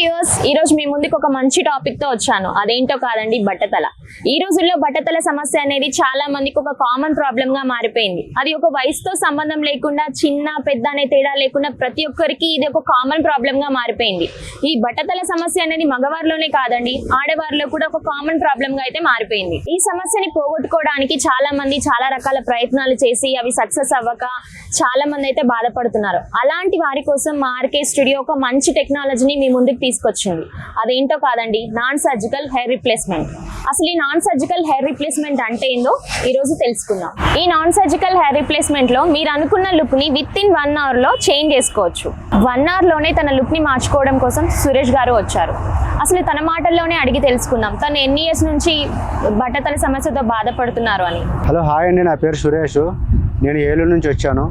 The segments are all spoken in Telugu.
వ్యూవర్స్, ఈ రోజు మీ ముందుకు ఒక మంచి టాపిక్ తో వచ్చాను. అదేంటో కాదండి, బట్టతల. ఈ రోజుల్లో బట్టతల సమస్య అనేది చాలా మందికి ఒక కామన్ ప్రాబ్లమ్ గా మారిపోయింది. అది ఒక వయసుతో సంబంధం లేకుండా, చిన్న పెద్ద అనే తేడా లేకుండా ప్రతి ఒక్కరికి ఇది ఒక కామన్ ప్రాబ్లమ్ గా మారిపోయింది. ఈ బట్టతల సమస్య అనేది మగవారిలోనే కాదండి, ఆడవారిలో కూడా ఒక కామన్ ప్రాబ్లమ్ గా అయితే మారిపోయింది. ఈ సమస్యని పోగొట్టుకోవడానికి చాలా మంది చాలా రకాల ప్రయత్నాలు చేసి అవి సక్సెస్ అవ్వక చాలా మంది అయితే బాధపడుతున్నారు. అలాంటి వారి కోసం మా ఆర్కే స్టూడియో ఒక మంచి టెక్నాలజీని మీ ముందుకు తీసుకొచ్చింది. అదేంటో కాదండి, నాన్ సర్జికల్ హెయిర్ రిప్లేస్మెంట్. అసలు ఈ నాన్ సర్జికల్ హెయిర్ రిప్లేస్మెంట్ అంటే ఏందో ఈ రోజు తెలుసుకుందాం. ఈ నాన్ సర్జికల్ హెయిర్ రిప్లేస్మెంట్ లో మీరు అనుకున్న లుక్ ని విత్ ఇన్ 1 hour లో చేంజ్ చేసుకోవచ్చు. 1 hour లోనే తన లుక్ ని మార్చుకోవడం కోసం సురేష్ గారు వచ్చారు. అసలు తన మాటల్లోనే అడిగి తెలుసుకుందాం తను ఎన్ని ఇయర్స్ నుంచి బట్టతల సమస్యతో బాధపడుతున్నారు అని. హలో, హాయ్ అండి. నా పేరు సురేష్. నేను ఏలూరు నుంచి వచ్చాను.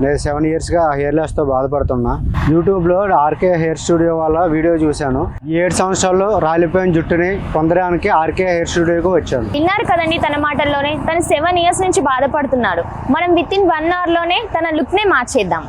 నేను 7 yearsగా హెయిర్ లాస్తో బాధపడుతున్నా. యూట్యూబ్లో ఆర్కే హెయిర్ స్టూడియో వాళ్ళ వీడియో చూశాను. ఈ 7 సంవత్సరాల్లో రాలిపోయిన జుట్టుని పొందడానికి ఆర్కే హెయిర్ స్టూడియోకి వచ్చాను. విన్నారు కదండి తన మాటల్లోనే. తను 7 years నుంచి బాధపడుతున్నాడు. మనం విత్ ఇన్ 1 hour లోనే తన లుక్ నే మార్చేద్దాం.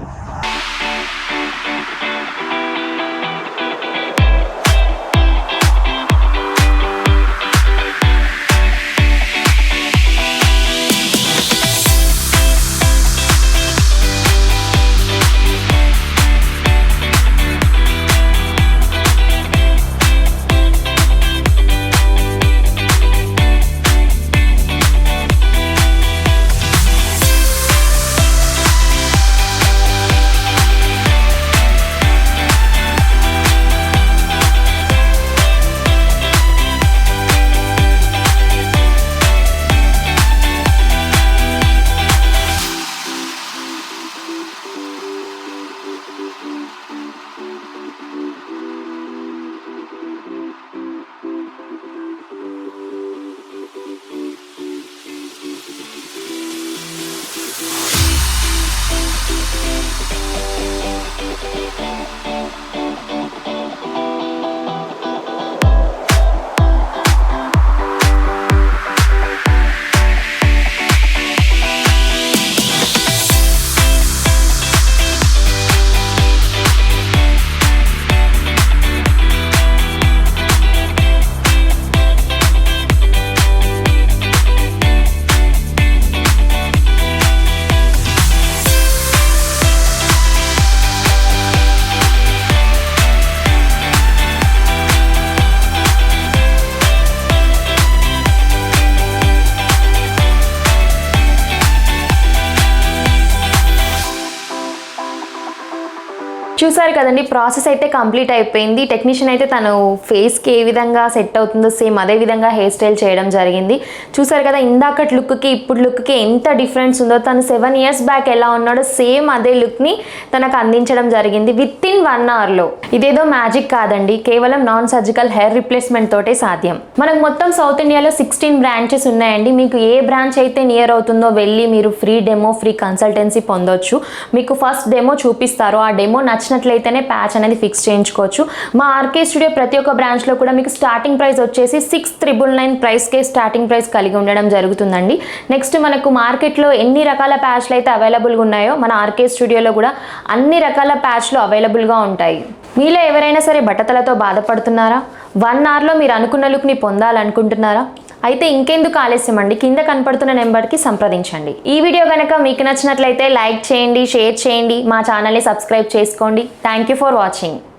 చూసారు కదండి, ప్రాసెస్ అయితే కంప్లీట్ అయిపోయింది. టెక్నీషియన్ అయితే తను ఫేస్కి ఏ విధంగా సెట్ అవుతుందో సేమ్ అదే విధంగా హెయిర్ స్టైల్ చేయడం జరిగింది. చూసారు కదా, ఇందాకటి లుక్కి ఇప్పుడు లుక్కి ఎంత డిఫరెన్స్ ఉందో. తను 7 years బ్యాక్ ఎలా ఉన్నాడో సేమ్ అదే లుక్ని తనకు అందించడం జరిగింది విత్ ఇన్ 1 hour లో. ఇదేదో మ్యాజిక్ కాదండి, కేవలం నాన్ సర్జికల్ హెయిర్ రిప్లేస్మెంట్ తోటే సాధ్యం. మనకు మొత్తం సౌత్ ఇండియాలో 16 branches ఉన్నాయండి. మీకు ఏ బ్రాంచ్ అయితే నియర్ అవుతుందో వెళ్ళి మీరు ఫ్రీ డెమో, ఫ్రీ కన్సల్టెన్సీ పొందొచ్చు. మీకు ఫస్ట్ డెమో చూపిస్తారు. ఆ డెమో నచ్చినట్లయితేనే ప్యాచ్ అనేది ఫిక్స్ చేయించుకోవచ్చు. మా ఆర్కే స్టూడియో ప్రతి ఒక్క బ్రాంచ్లో కూడా మీకు స్టార్టింగ్ ప్రైస్ వచ్చేసి 6,999 ప్రైస్కే స్టార్టింగ్ ప్రైస్ కలిగి ఉండడం జరుగుతుందండి. నెక్స్ట్ మనకు మార్కెట్లో ఎన్ని రకాల ప్యాచ్లు అయితే అవైలబుల్గా ఉన్నాయో మన ఆర్కే స్టూడియోలో కూడా అన్ని రకాల ప్యాచ్లు అవైలబుల్గా ఉంటాయి. మీలో ఎవరైనా సరే బట్టతలతో బాధపడుతున్నారా? 1 hour లో మీరు అనుకున్న లుక్ని పొందాలనుకుంటున్నారా? అయితే ఇంకెందుకు ఆలస్యం అండి, కింద కనపడుతున్న నెంబర్కి సంప్రదించండి. ఈ వీడియో కనుక మీకు నచ్చినట్లయితే లైక్ చేయండి, షేర్ చేయండి, మా ఛానల్ని సబ్స్క్రైబ్ చేసుకోండి. Thank you for watching.